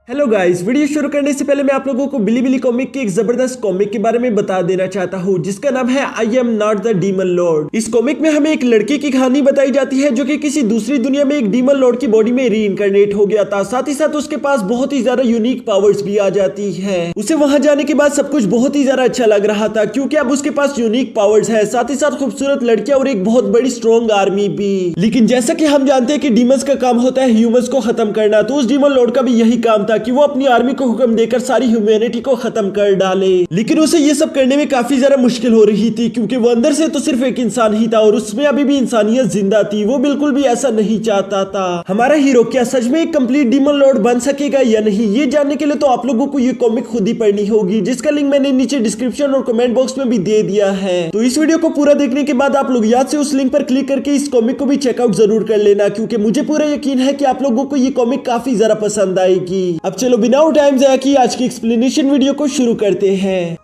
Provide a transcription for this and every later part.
Hello guys, video शुरू करने से पहले मैं आप लोगों को बिलीबिली कॉमिक की एक जबरदस्त कॉमिक के बारे में बता देना चाहता हूँ जिसका नाम है I am not the demon Lord. इस कॉमिक में हमें एक लड़के की कहानी बताई जाती है जो कि किसी दूसरी दुनिया में एक डीमन लॉर्ड की बॉडी में रीइंकारनेट हो गया था। साथ ही साथ उसके पास बहुत ही ज्यादा यूनिक पावर्स भी आ जाती है। उसे वहां जाने के बाद सब कुछ बहुत ही ज्यादा अच्छा लग रहा था क्योंकि अब उसके पास यूनिक पावर्स है, साथ ही साथ खूबसूरत लड़कियां और एक बहुत बड़ी स्ट्रॉन्ग आर्मी भी। लेकिन जैसा कि हम जानते हैं कि डीमंस का काम होता है ह्यूमंस को खत्म करना, तो उस डीमन लॉर्ड का भी यही काम था कि वो अपनी आर्मी को हुक्म देकर सारी ह्यूमैनिटी को खत्म कर डाले। लेकिन उसे ये सब करने में काफी ज्यादा मुश्किल हो रही थी क्योंकि वो अंदर से तो सिर्फ एक इंसान ही था और उसमें अभी भी इंसानियत जिंदा थी। वो बिल्कुल भी ऐसा नहीं चाहता था। हमारा हीरो क्या सच में एक कंप्लीट डीमन लॉर्ड बन सकेगा या नहीं, ये जानने के लिए तो आप लोगों को ये कॉमिक खुद ही पढ़नी होगी, जिसका लिंक मैंने नीचे डिस्क्रिप्शन और कमेंट बॉक्स में भी दे दिया है। तो इस वीडियो को पूरा देखने के बाद आप लोग याद से उस लिंक पर क्लिक करके इस कॉमिक को भी चेकआउट जरूर कर लेना क्योंकि मुझे पूरा यकीन है कि आप लोगों को ये कॉमिक काफी ज्यादा पसंद आएगी। अब चलो बिना टाइम जाया किए आज की एक्सप्लेनेशन वीडियो को शुरू करते हैं।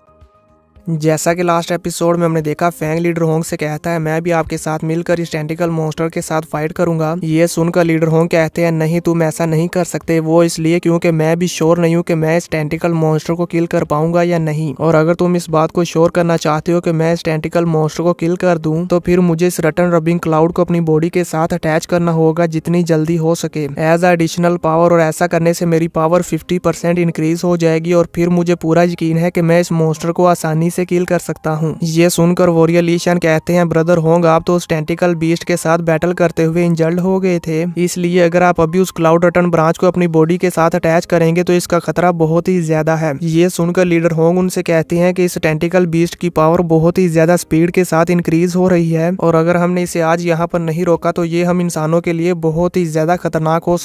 जैसा कि लास्ट एपिसोड में हमने देखा, फैंग लीडर होंग से कहता है मैं भी आपके साथ मिलकर इस टेंटिकल मॉन्स्टर के साथ फाइट करूंगा। ये सुनकर लीडर होंग कहते हैं नहीं, तुम ऐसा नहीं कर सकते। वो इसलिए क्योंकि मैं भी श्योर नहीं हूँ कि मैं इस टेंटिकल मॉन्स्टर को किल कर पाऊंगा या नहीं, और अगर तुम इस बात को श्योर करना चाहते हो कि मैं इस टेंटिकल मॉन्स्टर को किल कर दूं तो फिर मुझे इस रटन रबिंग क्लाउड को अपनी बॉडी के साथ अटैच करना होगा जितनी जल्दी हो सके एज एडिशनल पावर, और ऐसा करने से मेरी पावर 50% इंक्रीज हो जाएगी और फिर मुझे पूरा यकीन है कि मैं इस मॉन्स्टर को आसानी से किल कर सकता हूँ। ये सुनकर वॉरियर लीशान कहते हैं ब्रदर होंग, आप तो उस टेंटिकल बीस्ट के साथ बैटल करते हुए इंजर्ड हो गए थे, इसलिए अगर आप अभी उस क्लाउड रटन ब्रांच को अपनी बॉडी के साथ अटैच करेंगे तो इसका खतरा बहुत ही ज्यादा है। ये सुनकर लीडर होंग उनसे कहते हैं कि इस टेंटिकल बीस्ट की पावर बहुत ही ज्यादा स्पीड के साथ इंक्रीज हो रही है और अगर हमने इसे आज यहाँ पर नहीं रोका तो ये हम इंसानों के लिए बहुत ही ज्यादा खतरनाक हो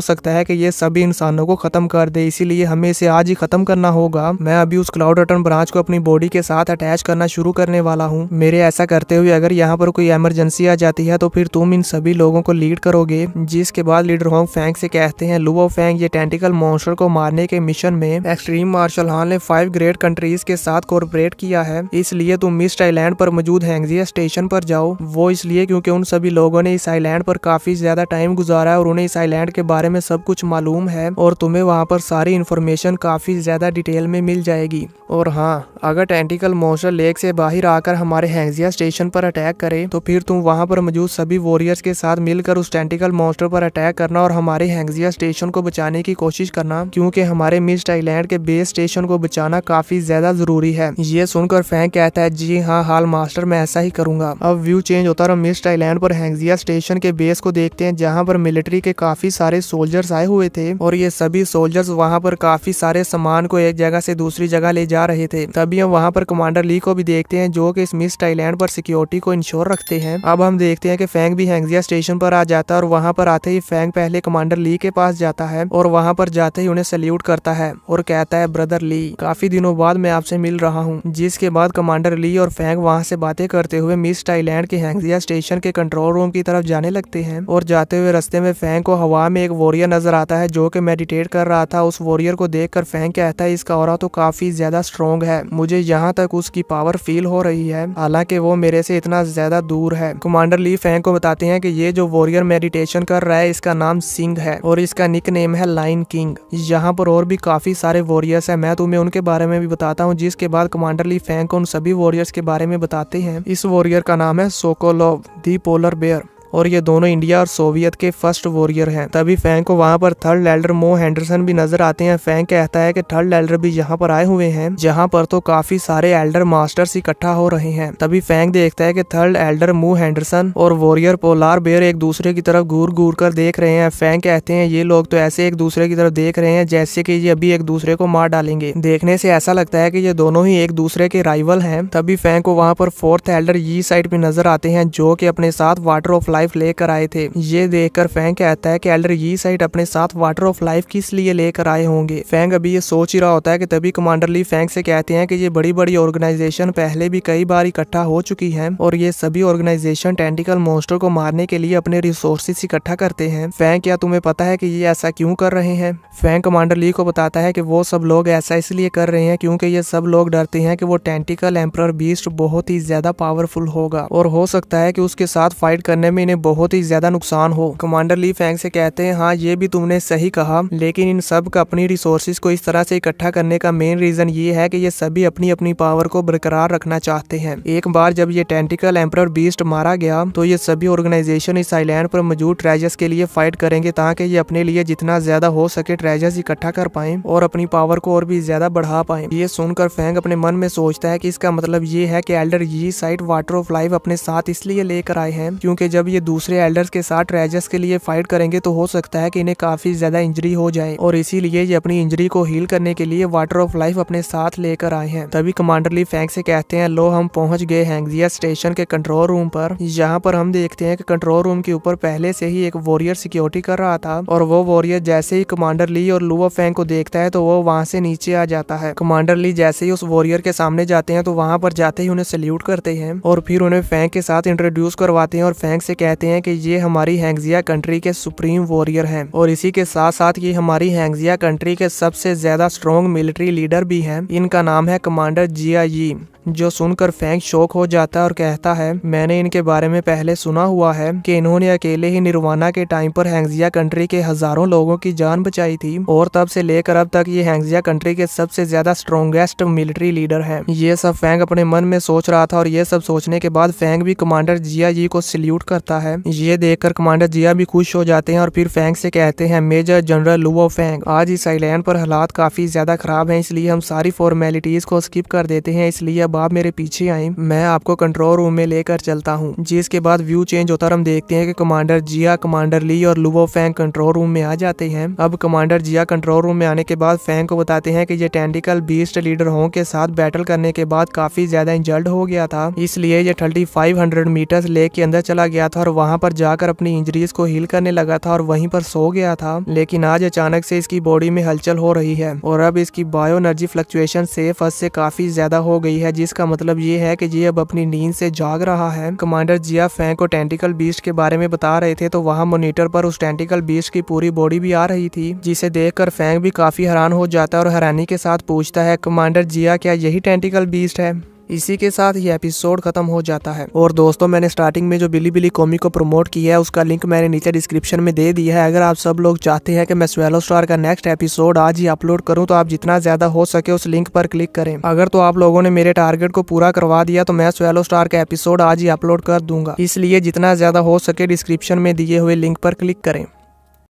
सकता है कि ये सभी इंसानों को खत्म कर दे, इसीलिए हमें इसे आज ही खत्म करना होगा। मैं अभी उस क्लाउड रटन ब्रांच को अपनी बॉडी के साथ अटैच करना शुरू करने वाला हूँ। मेरे ऐसा करते हुए अगर यहाँ पर कोई इमरजेंसी आ जाती है तो फिर तुम इन सभी लोगों को लीड करोगे। जिसके बाद लीडर होंग फैंग से कहते हैं लुओ फैंग, ये टेंटिकल मॉन्स्टर को मारने के मिशन में एक्सट्रीम मार्शल हॉल ने 5 ग्रेट कंट्रीज के साथ कोऑपरेट किया है, इसलिए तुम मिस्ट आइलैंड पर मौजूद हैंगजिया स्टेशन पर जाओ। वो इसलिए क्योंकि उन सभी लोगों ने इस आइलैंड पर काफी ज्यादा टाइम गुजारा है और उन्हें इस आइलैंड के बारे में सब कुछ मालूम है और तुम्हें वहाँ पर सारी इन्फॉर्मेशन काफी ज्यादा डिटेल में मिल जाएगी। और हाँ, अगर टेंटिकल मॉन्स्टर लेक से बाहर आकर हमारे हैंगजिया स्टेशन पर अटैक करे तो फिर तुम वहां पर मौजूद सभी वॉरियर्स के साथ मिलकर उस टेंटिकल मॉन्स्टर पर अटैक करना और हमारे हैंगजिया स्टेशन को बचाने की कोशिश करना, क्योंकि हमारे मिस्ट आइलैंड के बेस स्टेशन को बचाना काफी ज्यादा जरूरी है। ये सुनकर फैंग कहता है जी हाँ हाल मास्टर, मैं ऐसा ही करूंगा। अब व्यू चेंज होता है और मिस्ट आइलैंड पर हैंगजिया स्टेशन के बेस को देखते हैं जहाँ पर मिलिट्री के काफी सारे सोल्जर्स आए हुए थे और ये सभी सोल्जर्स वहाँ पर काफी सारे सामान को एक जगह से दूसरी जगह ले जा रहे थे। तभी हम वहाँ पर कमांडर ली को भी देखते हैं जो कि इस मिस्ट आइलैंड पर सिक्योरिटी को इंश्योर रखते हैं। अब हम देखते हैं कि फैंग भी हैंगजिया स्टेशन पर आ जाता है और वहां पर आते ही फैंग पहले कमांडर ली के पास जाता है और वहां पर जाते ही उन्हें सल्यूट करता है और कहता है ब्रदर ली, काफी दिनों बाद मैं आपसे मिल रहा हूं। जिसके बाद कमांडर ली और फैंग वहां से बातें करते हुए मिस्ट आइलैंड के हैंगजिया स्टेशन के कंट्रोल रूम की तरफ जाने लगते हैं और जाते हुए रास्ते में फैंग को हवा में एक वॉरियर नजर आता है जो कि मेडिटेट कर रहा था। उस वॉरियर को देखकर फैंग कहता है इसका ऑरा तो काफी ज्यादा स्ट्रॉन्ग है, मुझे यहाँ तक उसकी पावर फील हो रही है, हालांकि वो मेरे से इतना ज्यादा दूर है। कमांडर ली फैंग को बताते हैं कि ये जो वॉरियर मेडिटेशन कर रहा है इसका नाम सिंह है और इसका निक नेम है लाइन किंग। यहाँ पर और भी काफी सारे वॉरियर्स हैं, मैं तुम्हें उनके बारे में भी बताता हूँ। जिसके बाद कमांडर ली फैंग को उन सभी वॉरियर्स के बारे में बताते हैं। इस वॉरियर का नाम है सोकोलोव दी पोलर बेयर और ये दोनों इंडिया और सोवियत के फर्स्ट वॉरियर हैं। तभी फैंग को वहां पर थर्ड एल्डर मो हैंडरसन भी नजर आते हैं। फैंग कहता है कि थर्ड एल्डर भी यहाँ पर आए हुए हैं, जहाँ पर तो काफी सारे एल्डर मास्टर्स इकट्ठा हो रहे हैं। तभी फैंग देखता है कि थर्ड एल्डर मो हैंडरसन और वॉरियर पोलार बेयर एक दूसरे की तरफ घूर घूर कर देख रहे हैं। फैंग कहते हैं ये लोग तो ऐसे एक दूसरे की तरफ देख रहे हैं जैसे कि ये अभी एक दूसरे को मार डालेंगे। देखने से ऐसा लगता है कि ये दोनों ही एक दूसरे के राइवल हैं। तभी फैंग को वहाँ पर फोर्थ एल्डर ये साइड पे नजर आते हैं जो कि अपने साथ वाटर ऑफ लाइफ लेकर आए थे। ये देखकर फैंग कहता है कि एल्डर ये साइड अपने साथ वाटर ऑफ लाइफ किस लिए लेकर आए होंगे। फैंग अभी ये सोच ही रहा होता है कि तभी कमांडर ली फैंग से कहते हैं कि ये बड़ी बड़ी ऑर्गेनाइजेशन पहले भी कई बार इकट्ठा हो चुकी है और ये सभी ऑर्गेनाइजेशन टेंटिकल मॉन्स्टर को मारने के लिए अपने रिसोर्सेस इकट्ठा करते हैं। फैंग, क्या तुम्हें पता है कि ये ऐसा क्यों कर रहे हैं? फैंग कमांडर ली को बताता है कि वो सब लोग ऐसा इसलिए कर रहे हैं क्योंकि ये सब लोग डरते हैं कि वो टेंटिकल एम्परर बीस्ट बहुत ही ज्यादा पावरफुल होगा और हो सकता है कि उसके साथ फाइट करने में इन्हें बहुत ही ज्यादा नुकसान हो। कमांडर ली फैंग से कहते हैं हाँ ये भी तुमने सही कहा, लेकिन इन सब का अपनी रिसोर्सेज को इस तरह से इकट्ठा करने का मेन रीजन ये है कि ये सभी अपनी अपनी पावर को बरकरार रखना चाहते हैं। एक बार जब ये टेंटिकल एम्परर बीस्ट मारा गया तो ये सभी ऑर्गेनाइजेशन इस आइलैंड पर मौजूद ट्रेजर्स के लिए फाइट करेंगे ताकि ये अपने लिए जितना ज्यादा हो सके ट्रेजर्स इकट्ठा कर पाए और अपनी पावर को और भी ज्यादा बढ़ा पाए। ये सुनकर फैंग अपने मन में सोचता है कि इसका मतलब ये है कि एल्डर यी साइट वाटर ऑफ लाइफ अपने साथ इसलिए लेकर आए हैं क्योंकि जब ये दूसरे एल्डर्स के साथ ट्रेजर्स के लिए फाइट करेंगे तो हो सकता है कि इन्हें काफी ज्यादा इंजरी हो जाए और इसीलिए ये अपनी इंजरी को हील करने के लिए वाटर ऑफ लाइफ अपने साथ लेकर आए हैं। तभी कमांडर ली फैंग से कहते हैं लो हम पहुंच गए हैंगजिया स्टेशन के कंट्रोल रूम पर। यहाँ पर हम देखते हैं कि कंट्रोल रूम के ऊपर पहले से ही एक वॉरियर सिक्योरिटी कर रहा था और वो वॉरियर जैसे ही कमांडर ली और लुओ फैंग को देखता है तो वो वहाँ से नीचे आ जाता है। कमांडर ली जैसे ही उस वॉरियर के सामने जाते हैं तो वहाँ पर जाते ही उन्हें सल्यूट करते हैं और फिर उन्हें फैंग के साथ इंट्रोड्यूस करवाते हैं और फैंग से कहते हैं कि ये हमारी हैंगजिया कंट्री के सुप्रीम वॉरियर हैं और इसी के साथ साथ ये हमारी हैंगजिया कंट्री के सबसे ज्यादा स्ट्रॉन्ग मिलिट्री लीडर भी हैं। इनका नाम है कमांडर जिया यी। जो सुनकर फैंग शॉक हो जाता है और कहता है मैंने इनके बारे में पहले सुना हुआ है कि इन्होंने अकेले ही निर्वाणा के टाइम पर हैंगजिया कंट्री के हजारों लोगों की जान बचाई थी और तब से लेकर अब तक ये हैंगजिया कंट्री के सबसे ज्यादा स्ट्रॉन्गेस्ट मिलिट्री लीडर हैं। ये सब फैंग अपने मन में सोच रहा था और ये सब सोचने के बाद फैंग भी कमांडर जिया जी को सल्यूट करता है। ये देखकर कमांडर जिया भी खुश हो जाते हैं और फिर फैंग से कहते हैं मेजर जनरल लुओ फैंग आज इस आइलैंड पर हालात काफी ज्यादा खराब हैं, इसलिए हम सारी फॉर्मेलिटीज को स्किप कर देते हैं, इसलिए अब आप मेरे पीछे आए, मैं आपको कंट्रोल रूम में लेकर चलता हूँ। जिसके बाद व्यू चेंज होता और हम देखते हैं कि कमांडर जिया, कमांडर ली और लुओ फैंग कंट्रोल रूम में आ जाते हैं। अब कमांडर जिया कंट्रोल रूम में आने के बाद फैंग को बताते हैं कि ये टेंटिकल बीस्ट लीडर होंग के साथ बैटल करने के बाद काफी ज्यादा इंजर्ड हो गया था, इसलिए ये 3500 मीटर्स लेक के अंदर चला गया था और वहाँ पर जाकर अपनी इंजरीज को हील करने लगा था और वहीं पर सो गया था। लेकिन आज अचानक से इसकी बॉडी में हलचल हो रही है और अब इसकी बायो एनर्जी फ्लक्चुएशन सेफ से काफी ज्यादा हो गई है, जिसका मतलब ये है कि ये अब अपनी नींद से जाग रहा है। कमांडर जिया फैंग को टेंटिकल बीस्ट के बारे में बता रहे थे तो वहाँ मॉनिटर पर उस टेंटिकल बीस्ट की पूरी बॉडी भी आ रही थी, जिसे देखकर फैंग भी काफी हैरान हो जाता है और हैरानी के साथ पूछता है कमांडर जिया क्या यही टेंटिकल बीस्ट है? इसी के साथ ये एपिसोड खत्म हो जाता है। और दोस्तों मैंने स्टार्टिंग में जो बिली कॉमिक को प्रमोट किया है उसका लिंक मैंने नीचे डिस्क्रिप्शन में दे दिया है। अगर आप सब लोग चाहते हैं कि मैं स्वेलो स्टार का नेक्स्ट एपिसोड आज ही अपलोड करूं तो आप जितना ज्यादा हो सके उस लिंक पर क्लिक करें। अगर तो आप लोगों ने मेरे टारगेट को पूरा करवा दिया तो मैं स्वेलो स्टार का एपिसोड आज ही अपलोड कर दूंगा, इसलिए जितना ज्यादा हो सके डिस्क्रिप्शन में दिए हुए लिंक पर क्लिक करें।